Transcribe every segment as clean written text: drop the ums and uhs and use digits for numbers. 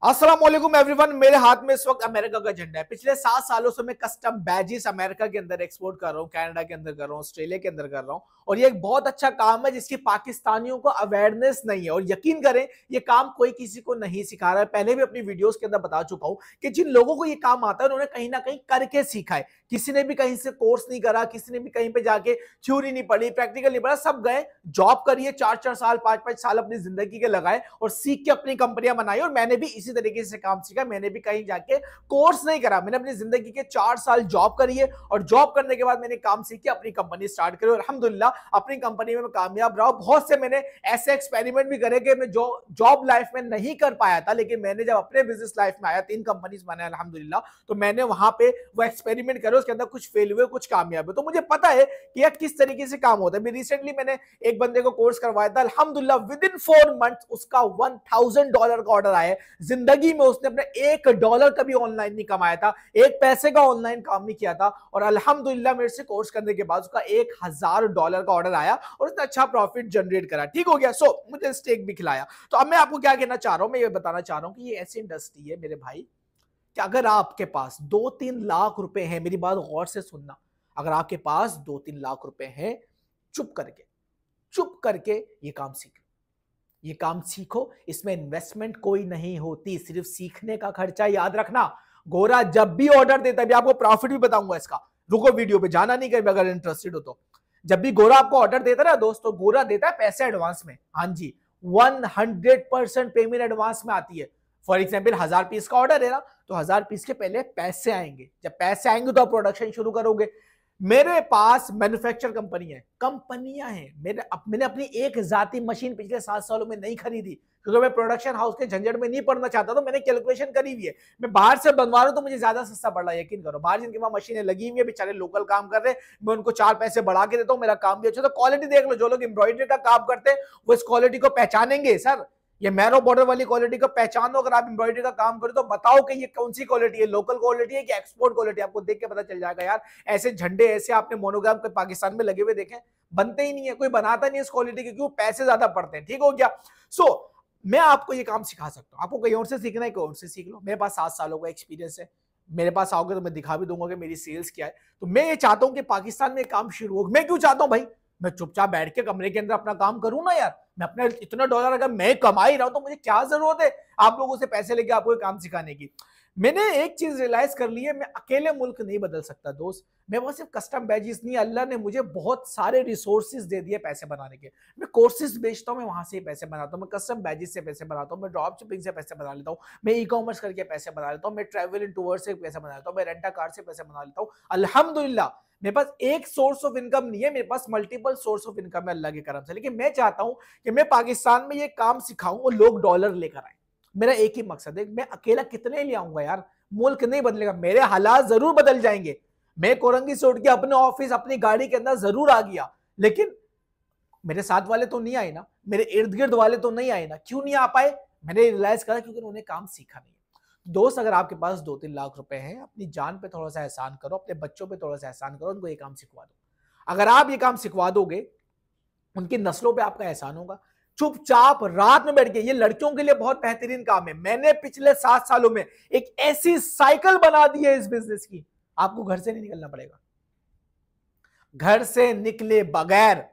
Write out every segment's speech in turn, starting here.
अस्सलाम वालेकुम एवरीवन। मेरे हाथ में इस वक्त अमेरिका का झंडा है। पिछले 7 सालों से मैं कस्टम बैजेस अमेरिका के अंदर एक्सपोर्ट कर रहा हूँ, कनाडा के अंदर कर रहा हूँ, ऑस्ट्रेलिया के अंदर कर रहा हूँ। और ये एक बहुत अच्छा काम है जिसकी पाकिस्तानियों को अवेयरनेस नहीं है। और यकीन करें, ये काम कोई किसी को नहीं सिखा रहा है। पहले भी अपनी वीडियोस के अंदर बता चुका हूँ कि जिन लोगों को ये काम आता है उन्होंने कहीं ना कहीं करके सीखा है। किसी ने भी कहीं से कोर्स नहीं करा, किसी ने भी कहीं पे जाके थ्योरी नहीं पढ़ी, प्रैक्टिकल नहीं पढ़ा। सब गए जॉब करिए, 4-4 साल 5-5 साल अपनी जिंदगी के लगाए और सीख के अपनी कंपनियां बनाई। और मैंने भी इसी तरीके से काम सीखा। मैंने भी कहीं जाके कोर्स नहीं करा, मैंने अपनी जिंदगी के 4 साल जॉब करी है और जॉब करने के बाद मैंने काम सीख के अपनी कंपनी स्टार्ट करी और अल्हम्दुलिल्लाह अपनी कंपनी में मैं कामयाब रहा। बहुत से मैंने ऐसे एक्सपेरिमेंट भी करे कि मैं जो जॉब लाइफ में नहीं कर पाया था, लेकिन मैंने जब अपने बिजनेस लाइफ में आया, 3 कंपनीज बनाया अल्हम्दुलिल्लाह, तो मैंने वहां पे वो एक्सपेरिमेंट करे, उसके अंदर कुछ फेल हुए, कुछ कामयाब हुए। तो मुझे पता है कि यार किस तरीके से काम होता है। रिसेंटली मैंने एक बंदे को कोर्स करवाया था, अल्हम्दुलिल्लाह विद इन 4 मंथ्स उसका $1000 का ऑर्डर आया। जिंदगी में उसने अपने $1 कभी ऑनलाइन नहीं कमाया था, एक पैसे का ऑनलाइन काम नहीं किया था। और अल्हम्दुलिल्लाह मेरे से कोर्स करने के बाद उसका $1000 का ऑर्डर आया और उसने अच्छा प्रॉफिट जनरेट करा। ठीक हो गया। सो मुझे स्टेक भी खिलाया। तो अब मैं आपको क्या कहना चाह रहा हूं, मैं ये बताना चाह रहा हूं कि ये ऐसी इंडस्ट्री है मेरे भाई कि अगर आपके पास 2-3 लाख रुपए हैं, मेरी बात गौर से सुनना, अगर आपके पास 2-3 लाख रुपए हैं, चुप करके ये काम सीखो। ये काम सीखो, इसमें इन्वेस्टमेंट कोई नहीं होती, सिर्फ सीखने का खर्चा। याद रखना, गोरा जब भी ऑर्डर देता है, भी आपको प्रॉफिट भी बताऊंगा इसका, रुको वीडियो पे जाना नहीं कहीं अगर इंटरेस्टेड हो तो। जब भी गोरा आपको ऑर्डर देता है ना दोस्तों, गोरा देता है पैसे एडवांस में। हाँ जी, 100% पेमेंट एडवांस में आती है। फॉर एग्जाम्पल 1000 पीस का ऑर्डर है ना, तो 1000 पीस के पहले पैसे आएंगे। जब पैसे आएंगे तो आप प्रोडक्शन शुरू करोगे। मेरे पास मैन्युफैक्चर कंपनियां हैं। मैंने अपनी एक जाती मशीन पिछले 7 सालों में नहीं खरीदी, क्योंकि मैं प्रोडक्शन हाउस के झंझट में नहीं पड़ना चाहता। तो मैंने कैलकुलेशन करी हुई है, मैं बाहर से बनवा रहा हूं तो मुझे ज्यादा सस्ता पड़ रहा है। यकीन करो, बाहर जिनके पास मशीनें लगी हुई है, बेचारे लोकल काम कर रहे हैं, मैं उनको 4 पैसे बढ़ा के देता हूं, मेरा काम भी अच्छा। तो क्वालिटी देख लो, जो लोग एम्ब्रॉयडरी का काम करते हैं वो इस क्वालिटी को पहचानेंगे। सर, ये मैरो बॉर्डर वाली क्वालिटी को पहचानो। अगर आप एम्ब्रॉयडरी का काम करो तो बताओ कि ये कौन सी क्वालिटी है, लोकल क्वालिटी है कि एक्सपोर्ट क्वालिटी। आपको देख के पता चल जाएगा। यार ऐसे झंडे, ऐसे आपने मोनोग्राम के पाकिस्तान में लगे हुए देखे, बनते ही नहीं है, कोई बनाता नहीं है इस क्वालिटी के, क्यों? पैसे ज्यादा पड़ते हैं। ठीक हो गया। मैं आपको ये काम सिखा सकता हूं। आपको कहीं और से सीखना है, कहीं और से सीख लो। मेरे पास 7 सालों का एक्सपीरियंस है। मेरे पास आओगे तो मैं दिखा भी दूंगा कि मेरी सेल्स क्या है। तो मैं ये चाहता हूं कि पाकिस्तान में काम शुरू हो। मैं क्यों चाहता हूं भाई? मैं चुपचाप बैठ के कमरे के अंदर अपना काम करूं ना यार। मैं अपने इतना $, अगर मैं कमा ही रहा हूं तो मुझे क्या जरूरत है आप लोगों से पैसे लेके आपको काम सिखाने की। मैंने एक चीज रियलाइज कर ली है, मैं अकेले मुल्क नहीं बदल सकता दोस्त। मैं वो सिर्फ कस्टम बैजेस नहीं, अल्लाह ने मुझे बहुत सारे रिसोर्सेज दे दिए पैसे बनाने के। मैं कोर्सेज बेचता हूँ, मैं वहां से पैसे बनाता हूँ, मैं कस्टम बैजेस से पैसे बनाता हूँ, मैं ड्रॉप शिपिंग से पैसे बना लेता हूँ, मैं ई कॉमर्स करके पैसे बना लेता हूँ, मैं ट्रैवल इन टूर से पैसे बना लेता हूँ, मैं रेंटा कार से पैसे बना लेता हूँ। अल्हम्दुलिल्लाह मेरे पास एक सोर्स ऑफ इनकम नहीं है, मेरे पास मल्टीपल सोर्स ऑफ इनकम है अल्लाह के करम से। लेकिन मैं चाहता हूं कि मैं पाकिस्तान में ये काम सिखाऊं और लोग डॉलर लेकर आए। मेरा एक ही मकसद है, मैं अकेला कितने ले आऊंगा यार, मुल्क नहीं बदलेगा, मेरे हालात जरूर बदल जाएंगे। मैं कोरंगी से उठ के अपने ऑफिस अपनी गाड़ी के अंदर जरूर आ गया, लेकिन मेरे साथ वाले तो नहीं आए ना, मेरे इर्द गिर्द वाले तो नहीं आए ना। क्यों नहीं आ पाए? मैंने रियलाइज करा क्योंकि उन्होंने काम सीखा नहीं। दोस्त, अगर आपके पास 2-3 लाख रुपए हैं, अपनी जान पे थोड़ा सा एहसान करो, अपने बच्चों पे थोड़ा सा एहसान करो, उनको ये काम सिखवा दो। अगर आप ये काम सिखवा दोगे, उनकी नस्लों पे आपका एहसान होगा। चुपचाप रात में बैठ के, ये लड़कियों के लिए बहुत बेहतरीन काम है। मैंने पिछले 7 सालों में एक ऐसी साइकिल बना दी है इस बिजनेस की, आपको घर से नहीं निकलना पड़ेगा। घर से निकले बगैर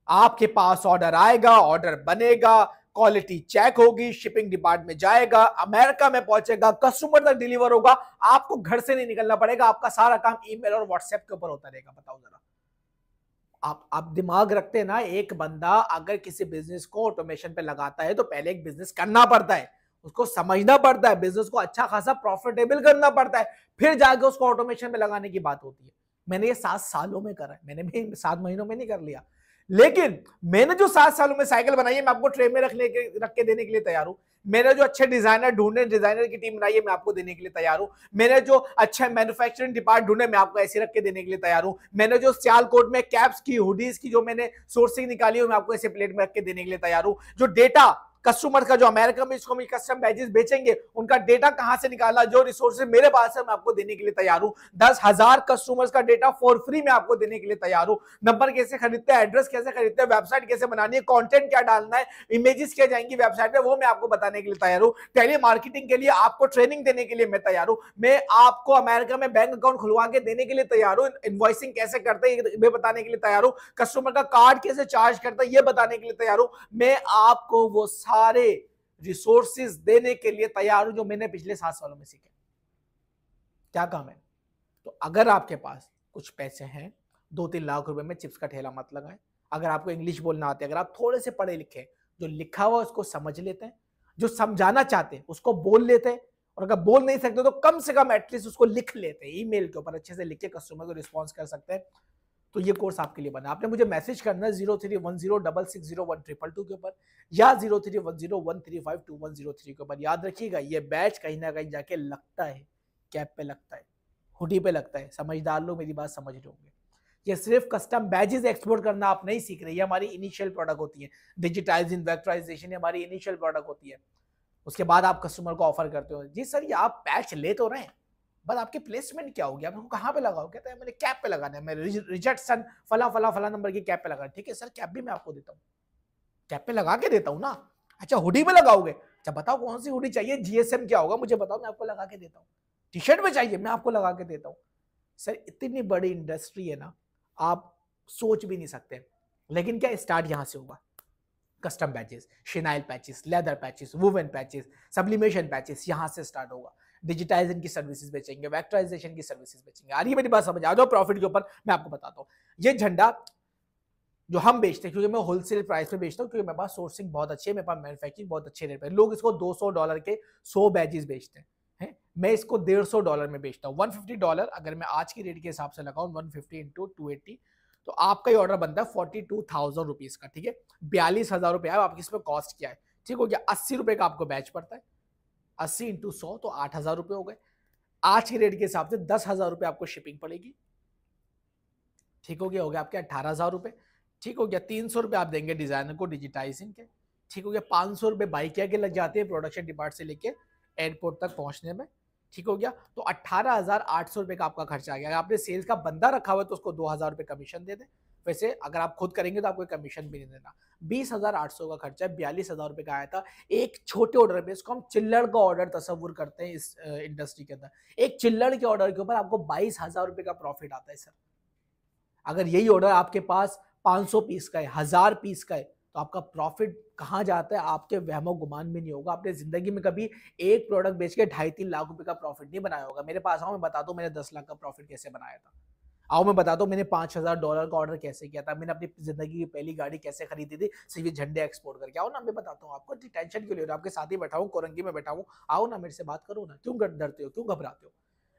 आपके पास ऑर्डर आएगा, ऑर्डर बनेगा, क्वालिटी चेक होगी, शिपिंग डिपार्टमेंट में जाएगा, अमेरिका में पहुंचेगा, कस्टमर तक डिलीवर होगा। आपको घर से नहीं निकलना पड़ेगा, आपका सारा काम ईमेल और व्हाट्सएप के ऊपर होता रहेगा। बताओ जरा, आप दिमाग रखते हैं ना, एक बंदा अगर किसी बिजनेस को ऑटोमेशन पे लगाता है तो पहले एक बिजनेस करना पड़ता है, उसको समझना पड़ता है, बिजनेस को अच्छा खासा प्रॉफिटेबल करना पड़ता है, फिर जाके उसको ऑटोमेशन पे लगाने की बात होती है। मैंने ये 7 सालों में करा है, मैंने भी 7 महीनों में नहीं कर लिया। लेकिन मैंने जो 7 सालों में साइकिल बनाई है, मैं आपको ट्रे में रख के देने के लिए तैयार हूं। मैंने जो अच्छे डिजाइनर ढूंढे, डिजाइनर की टीम बनाई है, मैं आपको देने के लिए तैयार हूं। मैंने जो अच्छे मैन्युफैक्चरिंग डिपार्ट ढूंढे, मैं आपको ऐसे रख के देने के लिए तैयार हूं। मैंने जो सियालकोट में कैप्स की, हुडीज की जो मैंने सोर्सिंग निकाली है, मैं आपको ऐसे प्लेट में रख के देने के लिए तैयार हूं। जो डेटा कस्टमर का जो अमेरिका में इसको कस्टम बैजेस बेचेंगे उनका डेटा कहां से निकाला, जो रिसोर्सेज मेरे पास है मैं आपको देने के लिए तैयार हूं। 10,000 कस्टमर्स का डेटा फॉर फ्री में आपको देने के लिए तैयार हूं। नंबर कैसे खरीदते हैं, एड्रेस कैसे खरीदते हैं, वेबसाइट कैसे बनानी है, कंटेंट क्या डालना है, इमेजेस क्या जाएंगी वेबसाइट पे, वो मैं आपको बताने के लिए तैयार हूं। टेली मार्केटिंग के लिए आपको ट्रेनिंग देने के लिए मैं तैयार हूं। मैं आपको अमेरिका में बैंक अकाउंट खुलवा के देने के लिए तैयार हूं। इनवॉइसिंग कैसे करते हैं ये बताने के लिए तैयार हूं। कस्टमर का कार्ड कैसे चार्ज करता है ये बताने के लिए तैयार हूं। मैं आपको वो सारे रिसोर्सेज देने के लिए तैयार हूं जो मैंने पिछले 7 सालों में सीखे। क्या काम है? तो अगर आपके पास कुछ पैसे हैं, 2-3 लाख रुपए में चिप्स का ठेला मत लगाएं। अगर आपको इंग्लिश बोलना आती है, अगर आप थोड़े से पढ़े लिखे, जो लिखा हुआ उसको समझ लेते हैं, जो समझाना चाहते हैं उसको बोल लेते हैं, और अगर बोल नहीं सकते तो कम से कम एटलीस्ट उसको लिख लेते हैं, ईमेल के ऊपर अच्छे से लिख के कस्टमर को रिस्पॉन्स कर सकते हैं। तो ये कोर्स आपके लिए बना। आपने मुझे मैसेज करना है 0310660122 के ऊपर या 0310135210 के ऊपर। याद रखिएगा ये बैच कहीं ना कहीं जाके लगता है, कैप पे लगता है, हुडी पे लगता है। समझदार लोग मेरी बात समझ रहे होंगे। ये सिर्फ कस्टम बैजेस एक्सपोर्ट करना आप नहीं सीख रहे, ये हमारी इनिशियल प्रोडक्ट होती है। डिजिटाइजिंग, वेक्टराइजेशन हमारी इनिशियल प्रोडक्ट होती है। उसके बाद आप कस्टमर को ऑफर करते हो, जी सर ये आप पैच ले तो रहे हैं, बट आपकी प्लेसमेंट क्या होगी, आप कहाँ पे लगाओ? कहते हैं मैंने कैप पे लगाना है, मैं रिचर्डसन फला नंबर की कैप पे लगाना है। ठीक है सर, कैप भी मैं आपको देता हूँ, कैप पे लगा के देता हूँ ना। अच्छा हुडी पे लगाओगे? अच्छा बताओ कौन सी हुडी चाहिए, जीएसएम क्या होगा मुझे बताओ, मैं आपको लगा के देता हूँ। टी शर्ट में चाहिए, मैं आपको लगा के देता हूँ। सर इतनी बड़ी इंडस्ट्री है ना, आप सोच भी नहीं सकते। लेकिन क्या स्टार्ट यहां से होगा। Custom patches, chenille patches, leather patches, woven patches, sublimation patches, यहां से स्टार्ट होगा। डिजिटाइजेशन की सर्विसेज बेचेंगे, वेक्टराइजेशन की सर्विसेज बेचेंगे। आ रही है मेरी बात समझ? आ जाओ प्रॉफिट के ऊपर मैं आपको बताता हूँ। ये झंडा जो हम बेचते हैं, क्योंकि मैं होलसेल प्राइस में बेचता हूँ, क्योंकि मेरे पास सोर्सिंग बहुत अच्छी है, मेरे पास मैन्युफैक्चरिंग बहुत अच्छे रेट पे। लोग इसको $200 के 100 बैजेस बेचते हैं, मैं इसको $150 में बेचता हूँ। $150 अगर मैं आज की रेट के हिसाब से लगाऊं, 150 इंटू 280, तो आपका ये ऑर्डर बनता है 42,000 रुपीज का। ठीक है, 42,000 रुपए आपकी इसमें कॉस्ट क्या है। ठीक हो गया, 80 रुपए का आपको बैच पड़ता है, 80 इंटू 100 तो 8,000 रुपए हो गए। आज की रेट के हिसाब से 10,000 रुपए आपको शिपिंग पड़ेगी। ठीक हो गया आपके 18,000 रुपए। ठीक हो गया, 300 रुपए आप देंगे डिजाइनर को डिजिटाइजिंग के। ठीक हो गया, 500 रुपए बाइक के लग जाते हैं प्रोडक्शन डिपार्ट से लेके एयरपोर्ट तक पहुंचने में। ठीक हो गया, तो 18,800 रुपए का आपका खर्चा आ गया। अगर आपने सेल्स का बंदा रखा हुआ है तो उसको 2,000 रुपए कमीशन दे दें। वैसे अगर आप खुद करेंगे तो आपको कमीशन भी नहीं देना। 20,800 का खर्चा है, 42,000 रुपए का आया था एक छोटे ऑर्डर पे। इसको हम चिल्लड़ का ऑर्डर तस्वुर करते हैं इस इंडस्ट्री के अंदर। एक चिल्लड़ के ऑर्डर के ऊपर आपको 22,000 रुपए का प्रॉफिट आता है सर। अगर यही ऑर्डर आपके पास 500 पीस का है, 1000 पीस का है, तो आपका प्रॉफिट कहां जाता है आपके वहमो गुमान में नहीं होगा। आपने जिंदगी में कभी एक प्रोडक्ट बेच के 2.5-3 लाख रुपए का प्रॉफिट नहीं बनाया होगा। मेरे पास आओ मैं बता दूं मैंने 10 लाख का प्रॉफिट कैसे बनाया था। आओ मैं बता दूं मैंने $5,000 का ऑर्डर कैसे किया था। मैंने अपनी जिंदगी की पहली गाड़ी कैसे खरीदी थी सिर्फ झंडे एक्सपोर्ट करके। आओ ना मैं बताता हूँ आपको, टेंशन क्यों ले रहे हो? आपके साथ ही बैठा हूँ, कोरंगी में बैठा हूँ, आओ ना मेरे से बात करो ना। क्यों डरते हो, क्यों घबराते हो?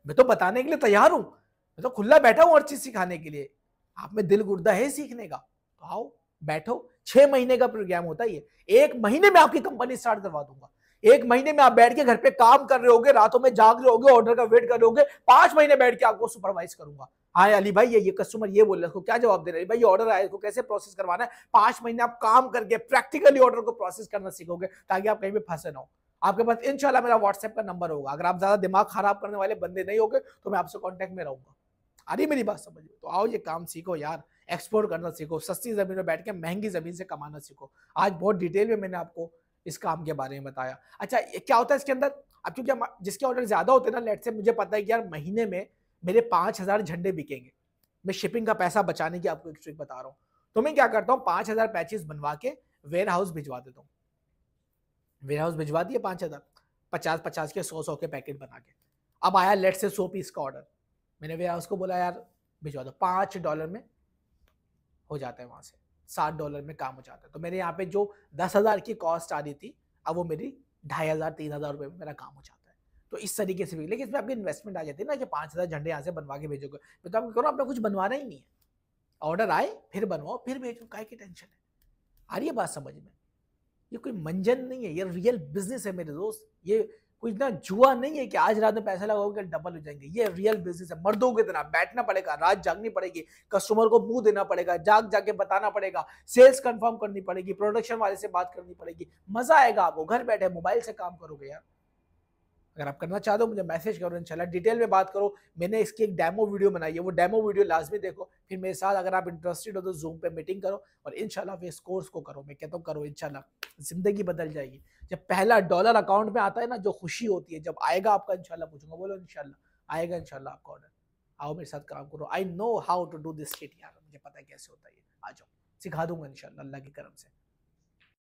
मैं तो बताने के लिए तैयार हूँ, मैं तो खुला बैठा हूँ हर चीज सिखाने के लिए। आप में दिल गुर्दा है सीखने का तो आओ बैठो। 6 महीने का प्रोग्राम होता है ये। 1 महीने में आपकी कंपनी स्टार्ट करवा दूंगा। 1 महीने में आप बैठ के घर पे काम कर रहे होगे, रातों में जाग रहे होगे, ऑर्डर का वेट कर रहे होगे। 5 महीने बैठ के आपको सुपरवाइज करूंगा। हाँ अली भाई ये कस्टमर ये बोल रहे हैं, क्या जवाब दे रहे हैं भाई? ये ऑर्डर आया, इसको कैसे प्रोसेस करवाना है। 5 महीने आप काम करके प्रैक्टिकली ऑर्डर को प्रोसेस करना सीखोगे ताकि आप कहीं पे फंसे ना हो। आपके पास इंशाल्लाह मेरा व्हाट्सएप का नंबर होगा। अगर आप ज्यादा दिमाग खराब करने वाले बंदे नहीं होगे तो मैं आपसे कॉन्टेक्ट में रहूंगा। अरे मेरी बात समझ तो आओ ये काम सीखो यार, एक्सपोर्ट करना सीखो, सस्ती जमीन में बैठ के महंगी जमीन से कमाना सीखो। आज बहुत डिटेल में मैंने आपको इस काम के बारे में बताया। अच्छा क्या होता है इसके अंदर, अब क्योंकि जिसके ऑर्डर ज्यादा होते हैं ना, लेट से मुझे पता है कि यार महीने में मेरे 5,000 झंडे बिकेंगे। मैं शिपिंग का पैसा बचाने की आपको एक ट्रिक बता रहा हूँ। तो मैं क्या करता हूँ, 5,000 पैचेस बनवा के वेयर हाउस भिजवा देता हूँ। वेयर हाउस भिजवा दिए 5,000, 50-50 के 100-100 के पैकेट बना के। अब आया लेट से 100 पीस का ऑर्डर, मैंने वेयर हाउस को बोला यार भिजवा दो। $5 में हो जाता है, वहां से $60 में काम हो जाता है। तो मेरे यहाँ पे जो 10,000 की कॉस्ट आ रही थी अब वो मेरी 2,500-3,000 रुपए में मेरा काम हो जाता है। तो इस तरीके से भी, लेकिन इसमें आपकी इन्वेस्टमेंट आ जाती है ना कि 5,000 झंडे यहाँ से बनवा के भेजोगे। मैं तो आपको कह रहा हूँ आपने कुछ बनवाना ही नहीं है, ऑर्डर आए फिर बनवाओ फिर भेजो, काय की टेंशन है। आ रही है बात समझ में? ये कोई मंजन नहीं है, ये रियल बिजनेस है मेरे दोस्त। ये कोई ना जुआ नहीं है कि आज रात में पैसा लगाओगे डबल हो जाएंगे। ये रियल बिजनेस है। मर्दों की तरह बैठना पड़ेगा, रात जागनी पड़ेगी, कस्टमर को मुंह देना पड़ेगा, जाग जाके बताना पड़ेगा, सेल्स कंफर्म करनी पड़ेगी, प्रोडक्शन वाले से बात करनी पड़ेगी। मजा आएगा आपको। घर बैठे मोबाइल से काम करोगे यार। अगर आप करना चाहते हो मुझे मैसेज करो, इंशाल्लाह डिटेल में बात करो। मैंने इसकी एक डेमो वीडियो बनाई है, वो डेमो वीडियो लाजमी देखो। फिर मेरे साथ अगर आप इंटरेस्टेड हो तो जूम पे मीटिंग करो और इंशाल्लाह इस कोर्स को करो। मैं कहता हूँ करो, इंशाल्लाह जिंदगी बदल जाएगी। जब पहला डॉलर अकाउंट में आता है ना, जो खुशी होती है, जब आएगा आपका इंशाल्लाह पूछूंगा, बोलो इंशाल्लाह आएगा इंशाल्लाह आपका ऑर्डर। आओ मेरे साथ काम करो। I know how to do this shit यार, मुझे पता है कैसे होता है। आ जाओ, सिखा दूंगा इंशाल्लाह अल्लाह की करम से।